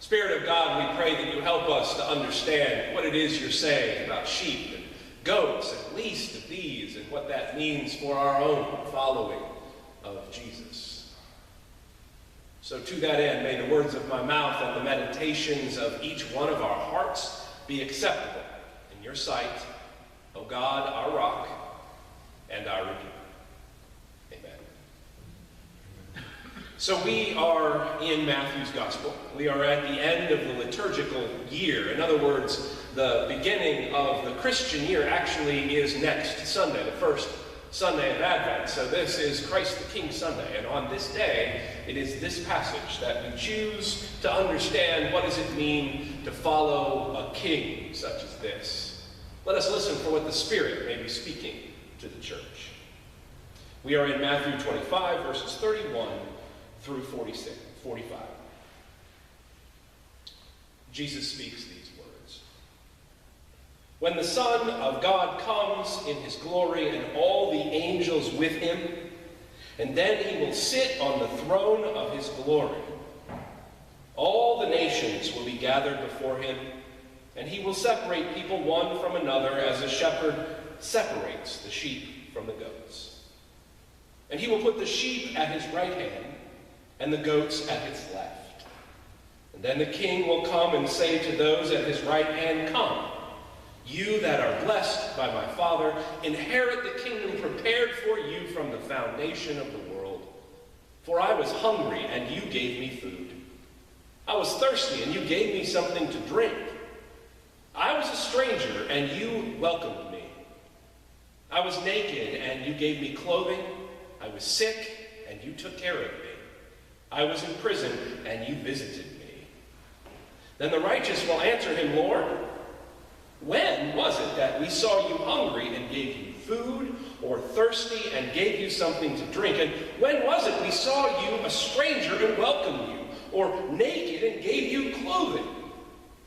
Spirit of God, we pray that you help us to understand what it is you're saying about sheep and goats, and least of these, and what that means for our own following of Jesus. So to that end, may the words of my mouth and the meditations of each one of our hearts be acceptable in your sight, O God, our rock and our Redeemer. So we are in Matthew's Gospel. We are at the end of the liturgical year. In other words, the beginning of the Christian year actually is next Sunday, the first Sunday of Advent. So this is Christ the King Sunday. And on this day, it is this passage that we choose to understand what does it mean to follow a king such as this. Let us listen for what the Spirit may be speaking to the church. We are in Matthew 25, verses 31 through 45. Jesus speaks these words. When the Son of God comes in his glory and all the angels with him, and then he will sit on the throne of his glory, all the nations will be gathered before him, and he will separate people one from another as a shepherd separates the sheep from the goats. And he will put the sheep at his right hand, and the goats at his left. And then the king will come and say to those at his right hand, "Come, you that are blessed by my Father, inherit the kingdom prepared for you from the foundation of the world. For I was hungry, and you gave me food. I was thirsty, and you gave me something to drink. I was a stranger, and you welcomed me. I was naked, and you gave me clothing. I was sick, and you took care of me. I was in prison, and you visited me." Then the righteous will answer him, "Lord, when was it that we saw you hungry and gave you food, or thirsty and gave you something to drink? And when was it we saw you a stranger and welcomed you, or naked and gave you clothing?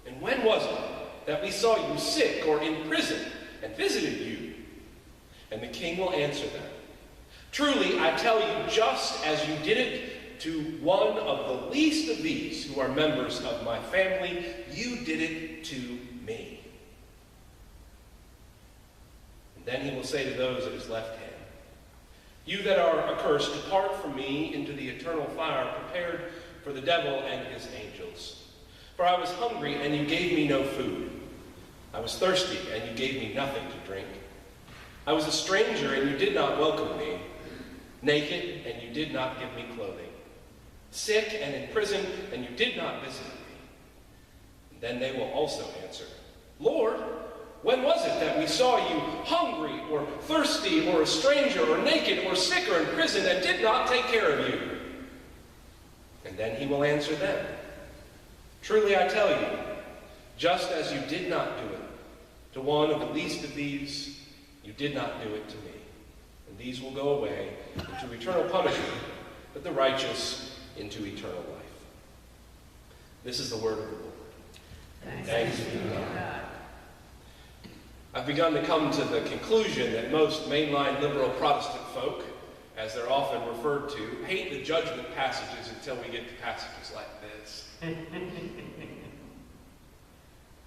And when was it that we saw you sick or in prison and visited you?" And the king will answer them, "Truly, I tell you, just as you did it to one of the least of these who are members of my family, you did it to me." And then he will say to those at his left hand, "You that are accursed, depart from me into the eternal fire prepared for the devil and his angels. For I was hungry, and you gave me no food. I was thirsty, and you gave me nothing to drink. I was a stranger, and you did not welcome me. Naked, and you did not give me clothing. Sick and in prison, and you did not visit me." And then they will also answer, "Lord, when was it that we saw you hungry or thirsty or a stranger or naked or sick or in prison and did not take care of you?" And then he will answer them, "Truly I tell you, just as you did not do it to one of the least of these, you did not do it to me. And these will go away into eternal punishment, but the righteous into eternal life." This is the word of the Lord. Thanks be to God. I've begun to come to the conclusion that most mainline liberal Protestant folk, as they're often referred to, hate the judgment passages until we get to passages like this.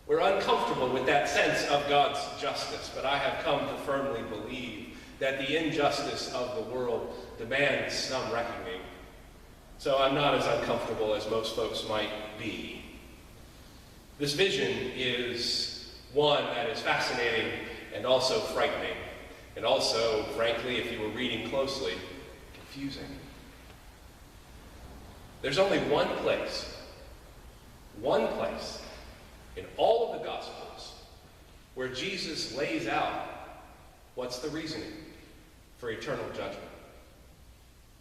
We're uncomfortable with that sense of God's justice, but I have come to firmly believe that the injustice of the world demands some reckoning. So I'm not as uncomfortable as most folks might be. This vision is one that is fascinating and also frightening, and also, frankly, if you were reading closely, confusing. There's only one place in all of the Gospels where Jesus lays out what's the reasoning for eternal judgment.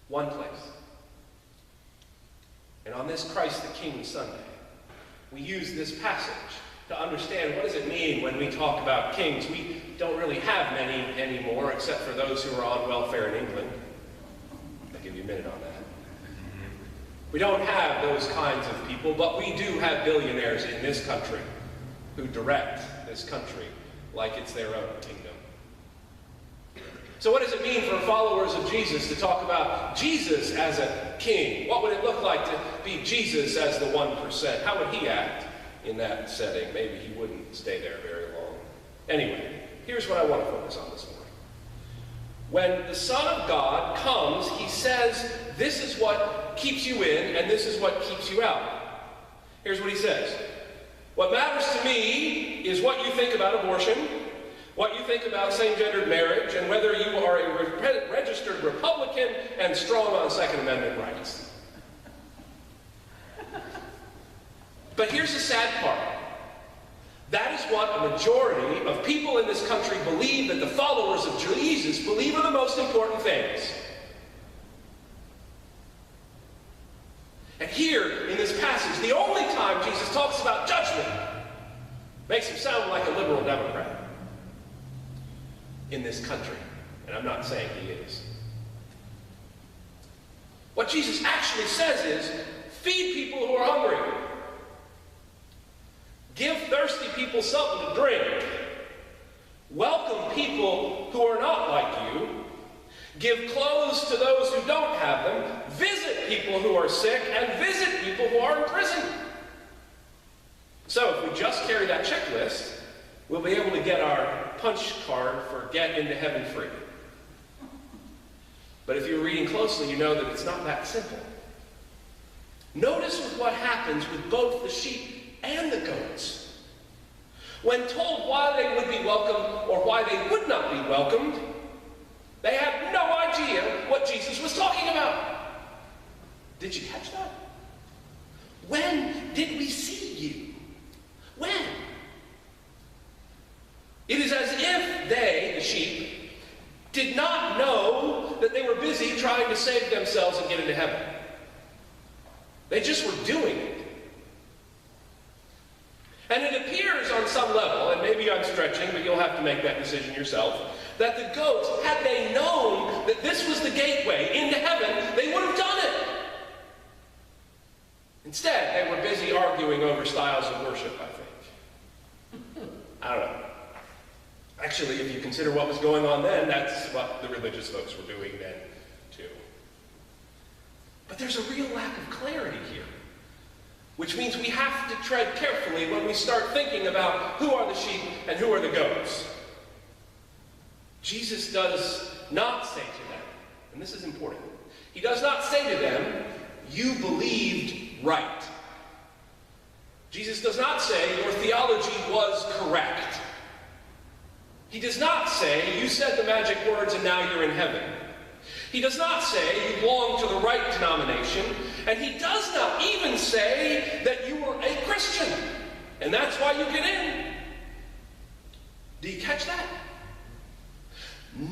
One place. And on this Christ the King Sunday, we use this passage to understand what does it mean when we talk about kings. We don't really have many anymore, except for those who are on welfare in England. I'll give you a minute on that. We don't have those kinds of people, but we do have billionaires in this country who direct this country like it's their own kingdom. So what does it mean for followers of to Jesus to talk about Jesus as a king. What would it look like to be Jesus as the 1%? How would he act in that setting? Maybe he wouldn't stay there very long. Anyway, here's what I want to focus on this morning. When the Son of God comes, he says, this is what keeps you in, and this is what keeps you out. Here's what he says. What matters to me is what you think about abortion, what you think about same-gendered marriage, and whether you are a registered Republican and strong on Second Amendment rights. But here's the sad part. That is what a majority of people in this country believe that the followers of Jesus believe are the most important things. And here, in this passage, the only time Jesus talks about judgment makes him sound like a liberal Democrat in this country. And I'm not saying he is. What Jesus actually says is, feed people who are hungry. Give thirsty people something to drink. Welcome people who are not like you. Give clothes to those who don't have them. Visit people who are sick, and visit people who are in prison. So if we just carry that checklist, we'll be able to get our punch card for get into heaven free. But if you're reading closely, you know that it's not that simple. Notice what happens with both the sheep and the goats. When told why they would be welcomed or why they would not be welcomed, they had no idea what Jesus was talking about. Did you catch that? When did we see you? When? It is as if they, the sheep, did not know that they were busy trying to save themselves and get into heaven. They just were doing it. And it appears on some level, and maybe I'm stretching, but you'll have to make that decision yourself, that the goats, had they known that this was the gateway into heaven, they would have done it. Instead, they were busy arguing over styles of worship, I think. I don't know. Actually, if you consider what was going on then, that's what the religious folks were doing then, too. But there's a real lack of clarity here, which means we have to tread carefully when we start thinking about who are the sheep and who are the goats. Jesus does not say to them, and this is important, he does not say to them, you believed right. Jesus does not say, your theology was correct. He does not say, you said the magic words and now you're in heaven. He does not say, you belong to the right denomination. And he does not even say that you are a Christian, and that's why you get in. Do you catch that?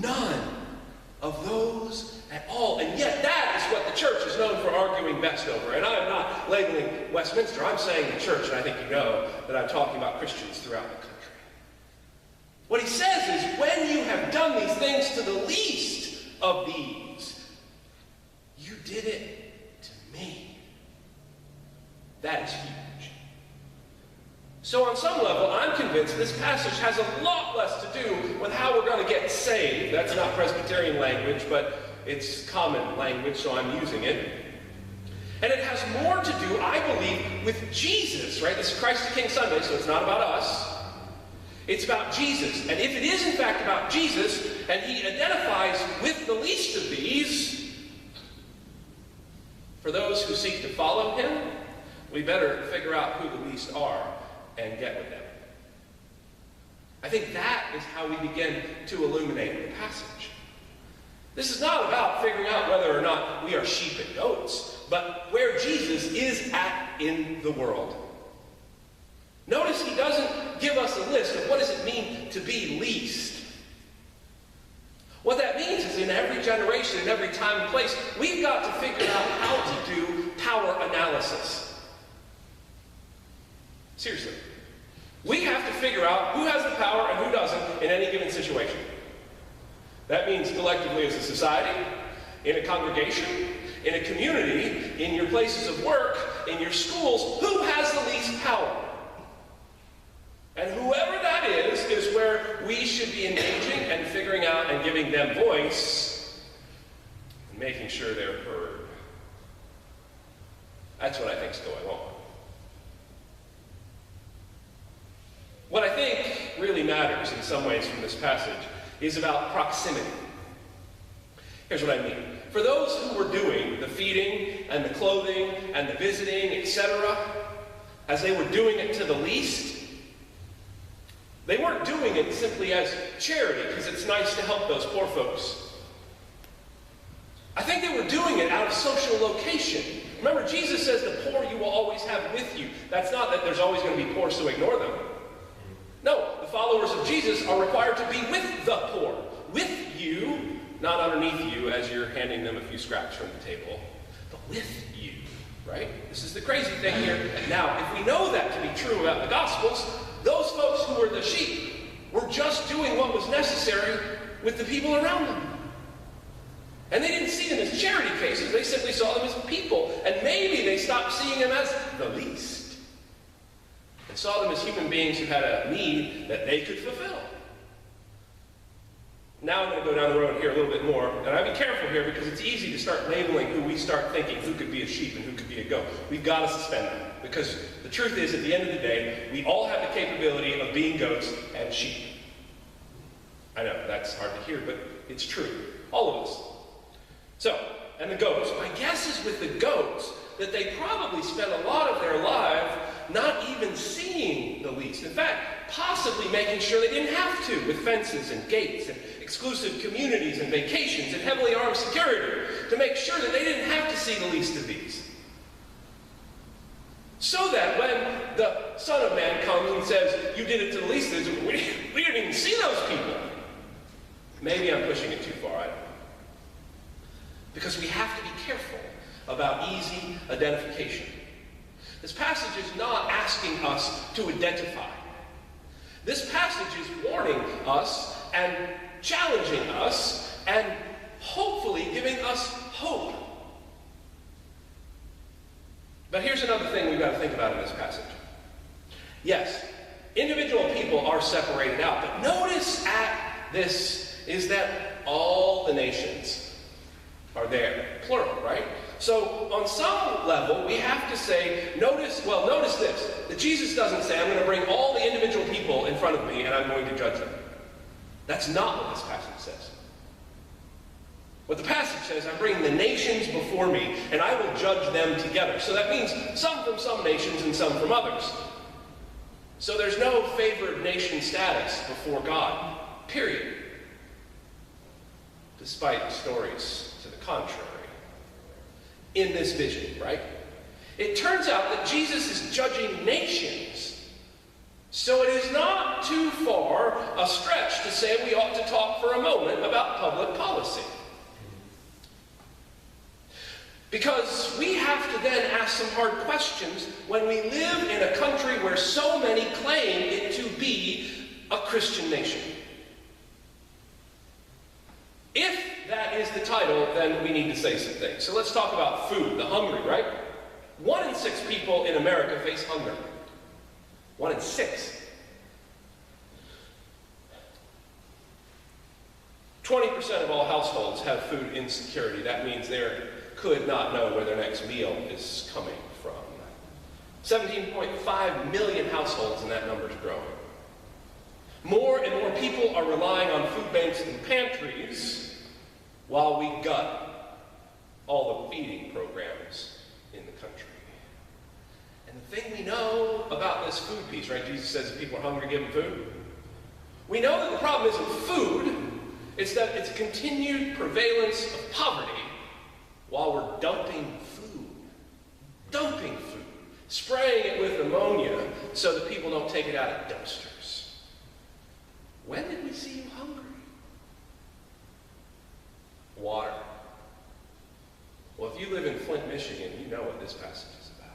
None of those at all. And yet that is what the church is known for arguing best over. And I am not labeling Westminster. I'm saying the church, and I think you know that I'm talking about Christians throughout the country. What he says is, when you have done these things to the least of these, you did it to me. That is huge. So on some level, I'm convinced this passage has a lot less to do with how we're going to get saved. That's not Presbyterian language, but it's common language, so I'm using it. And it has more to do, I believe, with Jesus, right? This is Christ the King Sunday, so it's not about us. It's about Jesus. And if it is, in fact, about Jesus, and he identifies with the least of these, for those who seek to follow him, we better figure out who the least are and get with them. I think that is how we begin to illuminate the passage. This is not about figuring out whether or not we are sheep and goats, but where Jesus is at in the world. Notice he doesn't give us a list of what does it mean to be least. What that means is in every generation, in every time and place, we've got to figure out how to do power analysis. Seriously. We have to figure out who has the power and who doesn't in any given situation. That means collectively as a society, in a congregation, in a community, in your places of work, in your schools, who has the least power? And whoever that is where we should be engaging and figuring out and giving them voice making sure they're heard. That's what I think is going on. What I think really matters in some ways from this passage is about proximity. Here's what I mean. For those who were doing the feeding and the clothing and the visiting, etc., as they were doing it to the least, they weren't doing it simply as charity because it's nice to help those poor folks. I think they were doing it out of social location. Remember, Jesus says the poor you will always have with you. That's not that there's always going to be poor, so ignore them. No, the followers of Jesus are required to be with the poor. With you, not underneath you as you're handing them a few scraps from the table, but with you, right? This is the crazy thing here. Now, if we know that to be true about the Gospels, those folks who were the sheep were just doing what was necessary with the people around them. And they didn't see them as charity cases. They simply saw them as people. And maybe they stopped seeing them as the least. And saw them as human beings who had a need that they could fulfill. Now I'm going to go down the road here a little bit more. And I'll be careful here because it's easy to start labeling who we start thinking who could be a sheep and who could be a goat. We've got to suspend that. Because the truth is, at the end of the day, we all have the capability of being goats and sheep. I know, that's hard to hear, but it's true. All of us. So, and the goats. My guess is with the goats that they probably spent a lot of their life not even seeing the least. In fact, possibly making sure they didn't have to with fences and gates and exclusive communities and vacations and heavily armed security to make sure that they didn't have to see the least of these. So that when the Son of Man comes and says, you did it to the least of these, we didn't even see those people. Maybe I'm pushing it too far, I don't know. Because we have to be careful about easy identification. This passage is not asking us to identify. This passage is warning us and challenging us and hopefully giving us hope. But here's another thing we've got to think about in this passage. Yes, individual people are separated out, but notice at this is that all the nations are there, plural, right? So on some level, we have to say, notice this, that Jesus doesn't say, I'm going to bring all the individual people in front of me and I'm going to judge them. That's not what this passage says. What the passage says, I'm bringing the nations before me and I will judge them together. So that means some from some nations and some from others. So there's no favored nation status before God, period. Despite stories to the contrary. In this vision, right? It turns out that Jesus is judging nations. So it is not too far a stretch to say we ought to talk for a moment about public policy. Because we have to then ask some hard questions when we live in a country where so many claim it to be a Christian nation. If that is the title, then we need to say some things. So let's talk about food, the hungry, right? 1 in 6 people in America face hunger. 1 in 6. 20% of all households have food insecurity. That means they could not know where their next meal is coming from. 17.5 million households, and that number is growing. More and more people are relying on food banks and pantries while we gut all the feeding programs in the country. And the thing we know about this food piece, right? Jesus says if people are hungry, give them food. We know that the problem isn't food, it's that it's continued prevalence of poverty while we're dumping food. Dumping food. Spraying it with ammonia so that people don't take it out of dumpsters. When did we see you hungry? Water. Well, if you live in Flint, Michigan, you know what this passage is about.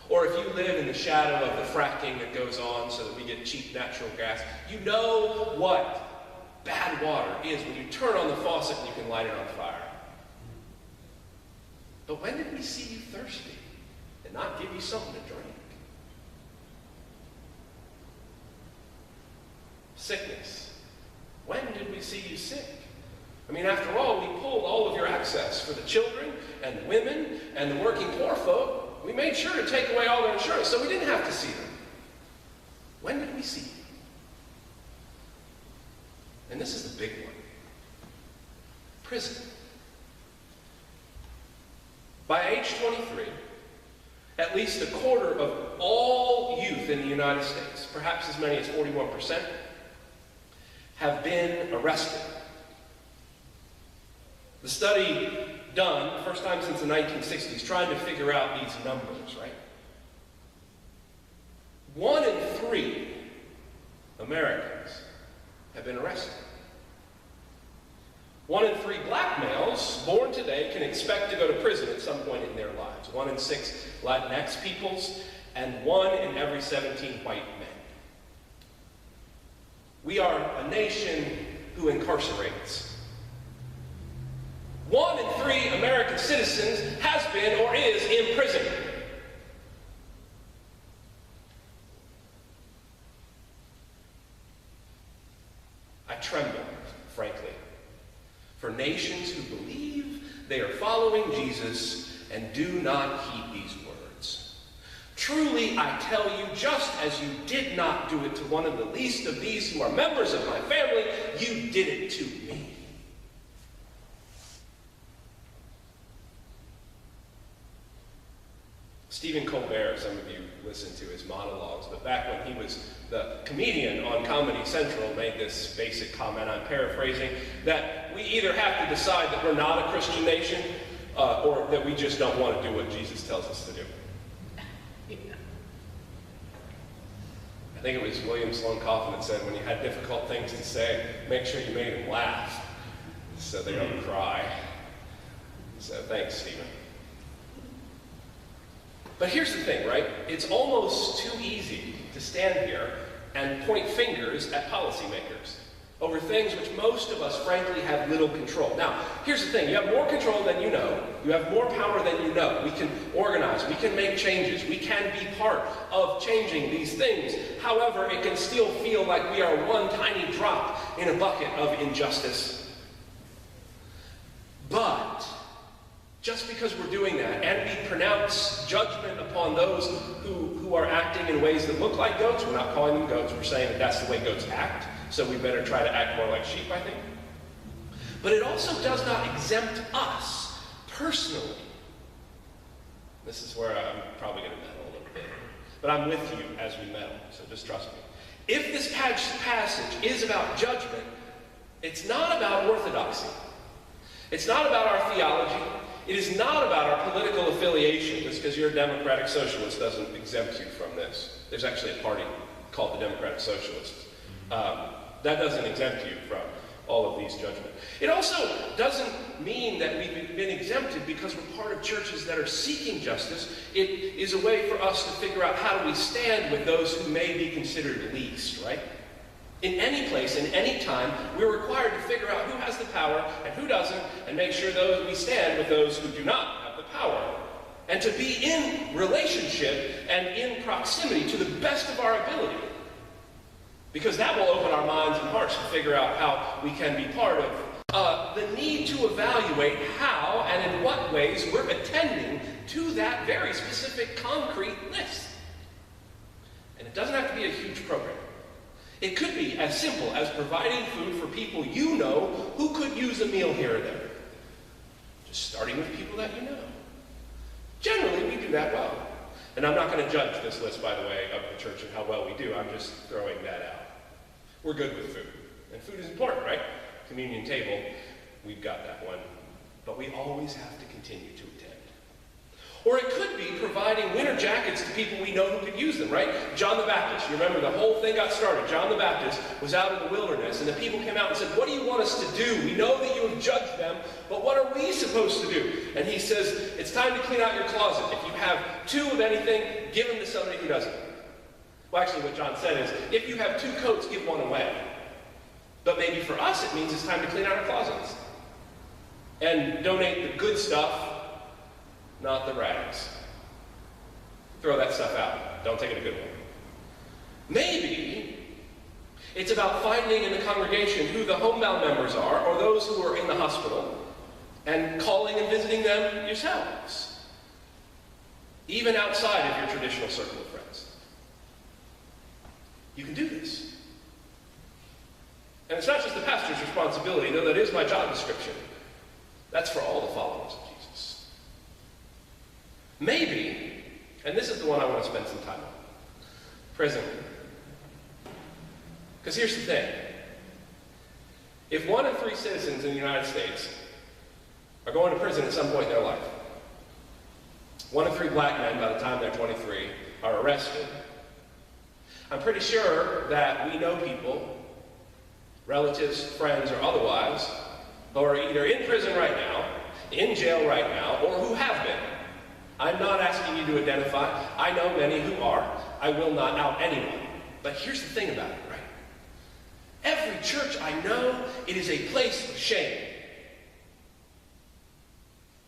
Or if you live in the shadow of the fracking that goes on so that we get cheap natural gas, you know what bad water is when you turn on the faucet and you can light it on fire. But when did we see you thirsty and not give you something to drink? Sickness. When did we see you sick? I mean, after all, we pulled all of your access for the children and the women and the working poor folk, we made sure to take away all their insurance so we didn't have to see them. When did we see them? And this is the big one. Prison. By age 23, at least a quarter of all youth in the United States, perhaps as many as 41%, have been arrested. The study done, first time since the 1960s, trying to figure out these numbers, right? 1 in 3 Americans have been arrested. 1 in 3 black males born today can expect to go to prison at some point in their lives. 1 in 6 Latinx peoples, and 1 in every 17 white men. We are a nation who incarcerates. 1 in 3 American citizens has been or is in prison. I tremble, frankly, for nations who believe they are following Jesus and do not heed these words. Truly, I tell you, just as you did not do it to one of the least of these who are members of my family, you did it to me. Stephen Colbert, some of you listened to his monologues, but back when he was the comedian on Comedy Central, made this basic comment, I'm paraphrasing, that we either have to decide that we're not a Christian nation, or that we just don't want to do what Jesus tells us to do. I think it was William Sloane Coffin that said, when you had difficult things to say, make sure you made them laugh, so they don't cry. So thanks, Stephen. But here's the thing, right? It's almost too easy to stand here and point fingers at policymakers over things which most of us, frankly, have little control. Now, here's the thing. You have more control than you know. You have more power than you know. We can organize. We can make changes. We can be part of changing these things. However, it can still feel like we are one tiny drop in a bucket of injustice. But just because we're doing that, and we pronounce judgment upon those who are acting in ways that look like goats, we're not calling them goats, we're saying that that's the way goats act, so we better try to act more like sheep, I think. But it also does not exempt us personally. This is where I'm probably going to meddle a little bit. But I'm with you as we meddle, so just trust me. If this passage is about judgment, it's not about orthodoxy. It's not about our theology. It is not about our political affiliation. Just because you're a Democratic Socialist doesn't exempt you from this. There's actually a party called the Democratic Socialists. That doesn't exempt you from all of these judgments. It also doesn't mean that we've been exempted because we're part of churches that are seeking justice. It is a way for us to figure out how do we stand with those who may be considered least, right? In any place, in any time, we're required to figure out who has the power and who doesn't, and make sure that we stand with those who do not have the power. And to be in relationship and in proximity to the best of our ability. Because that will open our minds and hearts to figure out how we can be part of the need to evaluate how and in what ways we're attending to that very specific concrete list. And it doesn't have to be a huge program. It could be as simple as providing food for people you know who could use a meal here or there. Just starting with people that you know. Generally, we do that well. And I'm not going to judge this list, by the way, of the church and how well we do. I'm just throwing that out. We're good with food. And food is important, right? Communion table, we've got that one. But we always have to continue to attend. Or it could be providing winter jackets to people we know who could use them, right? John the Baptist, you remember the whole thing got started. John the Baptist was out in the wilderness, and the people came out and said, what do you want us to do? We know that you have judged them, but what are we supposed to do? And he says, it's time to clean out your closet. If you have 2 of anything, give them to somebody who doesn't. Well, actually what John said is, if you have 2 coats, give 1 away. But maybe for us it means it's time to clean out our closets. And donate the good stuff, not the rags. Throw that stuff out. Don't take it a good one. Maybe it's about finding in the congregation who the homebound members are, or those who are in the hospital, and calling and visiting them yourselves, even outside of your traditional circle of friends. You can do this. And it's not just the pastor's responsibility, though that is my job description. That's for all the followers of Jesus. Maybe, and this is the one I want to spend some time on, prison. Because here's the thing. If 1 in 3 citizens in the United States are going to prison at some point in their life, 1 in 3 black men by the time they're 23 are arrested, I'm pretty sure that we know people, relatives, friends, or otherwise, who are either in prison right now, in jail right now, or who have been. I'm not asking you to identify. I know many who are. I will not out anyone. But here's the thing about it, right? Every church I know, it is a place of shame.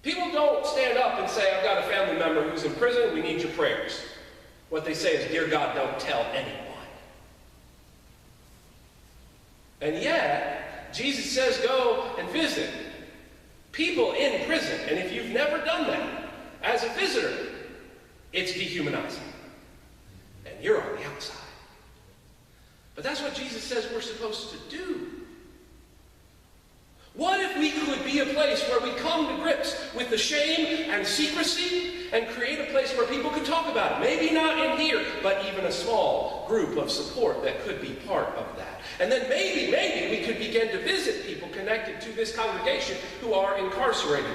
People don't stand up and say, I've got a family member who's in prison, we need your prayers. What they say is, dear God, don't tell anyone. And yet, Jesus says go and visit people in prison. And if you've never done that, as a visitor, it's dehumanizing. And you're on the outside. But that's what Jesus says we're supposed to do. What if we could be a place where we come to grips with the shame and secrecy and create a place where people could talk about it? Maybe not in here, but even a small group of support that could be part of that. And then maybe we could begin to visit people connected to this congregation who are incarcerated.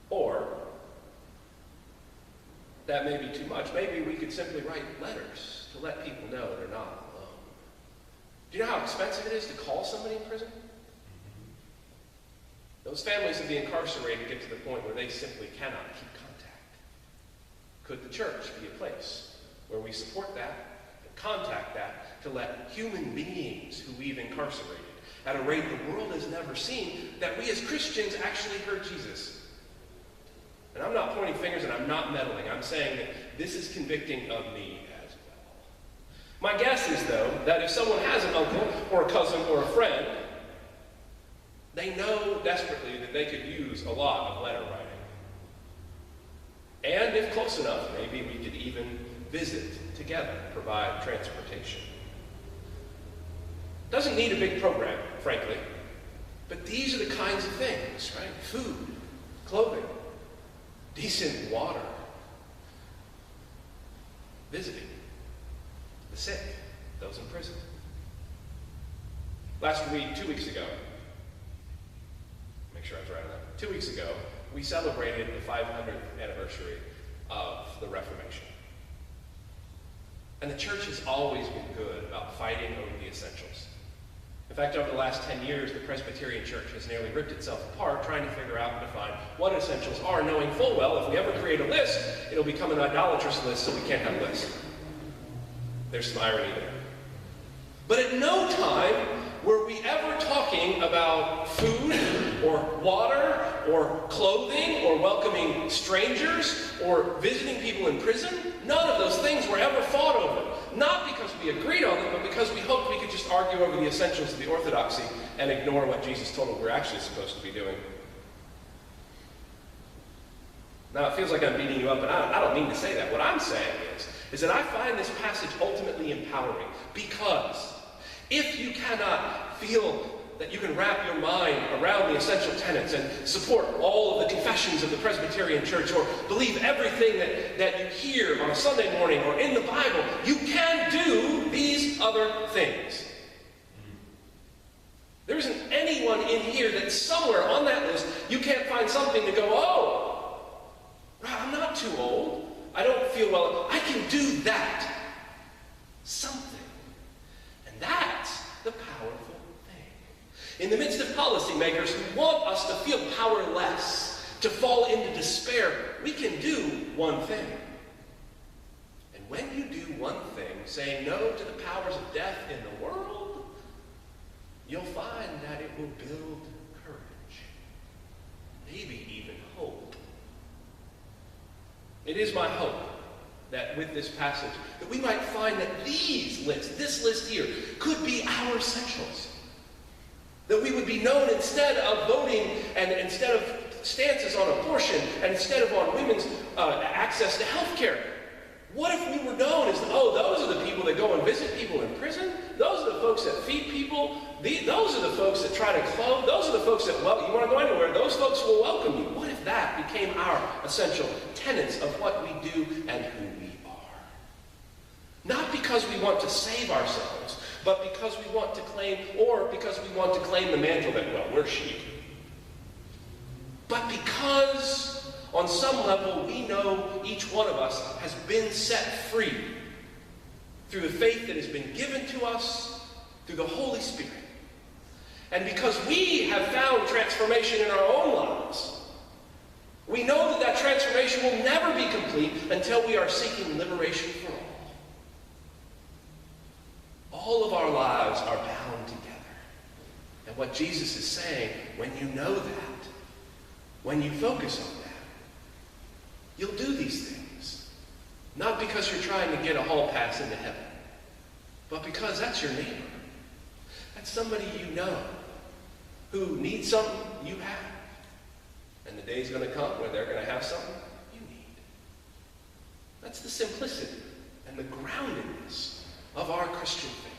Or that may be too much. Maybe we could simply write letters to let people know they're not alone. Do you know how expensive it is to call somebody in prison? Those families of the incarcerated get to the point where they simply cannot keep contact. Could the church be a place where we support that and contact that to let human beings who we've incarcerated at a rate the world has never seen, that we as Christians actually heard Jesus? And I'm not pointing fingers and I'm not meddling. I'm saying that this is convicting of me as well. My guess is, though, that if someone has an uncle or a cousin or a friend, they know desperately that they could use a lot of letter writing. And if close enough, maybe we could even visit together, provide transportation. Doesn't need a big program, frankly. But these are the kinds of things, right? Food, clothing, decent water, visiting the sick, those in prison. Last week, 2 weeks ago, make sure I was right on that. 2 weeks ago, we celebrated the 500th anniversary of the Reformation. And the church has always been good about fighting over the essentials. In fact, over the last 10 years, the Presbyterian Church has nearly ripped itself apart trying to figure out and define what essentials are, knowing full well if we ever create a list, it'll become an idolatrous list, so we can't have a list. There's some irony there. But at no time were we ever talking about food or water or clothing or welcoming strangers or visiting people in prison. None of those things were ever fought over. Not because we agreed on them, but because we hoped we could just argue over the essentials of the orthodoxy and ignore what Jesus told us we're actually supposed to be doing. Now, it feels like I'm beating you up, and I don't mean to say that. What I'm saying is that I find this passage ultimately empowering, because if you cannot feel that you can wrap your mind around the essential tenets and support all of the confessions of the Presbyterian Church, or believe everything that you hear on a Sunday morning or in the Bible, you can do these other things. There isn't anyone in here that somewhere on that list you can't find something to go, oh, I'm not too old. I don't feel well. I can do that. Something. And that's the powerful thing. In the midst of policymakers who want us to feel powerless, to fall into despair, we can do one thing. And when you do one thing, saying no to the powers of death in the world, you'll find that it will build courage, maybe even hope. It is my hope that with this passage, that we might find that this list here, could be our essentials. That we would be known instead of voting and instead of stances on abortion and instead of on women's access to health care. What if we were known as, oh, those are the people that go and visit people in prison? Those are the folks that feed people? Those are the folks that try to clothe? Those are the folks that, well, you want to go anywhere? Those folks will welcome you. What if that became our essential tenets of what we do and who we are? Not because we want to save ourselves, but because we want to claim, or because we want to claim the mantle that, well, we're sheep. But because on some level, we know each one of us has been set free through the faith that has been given to us through the Holy Spirit. And because we have found transformation in our own lives, we know that that transformation will never be complete until we are seeking liberation for all. All of our lives are bound together. And what Jesus is saying, when you know that, when you focus on that, you'll do these things. Not because you're trying to get a hall pass into heaven, but because that's your neighbor. That's somebody you know who needs something you have. And the day's going to come where they're going to have something you need. That's the simplicity and the groundedness of our Christian faith.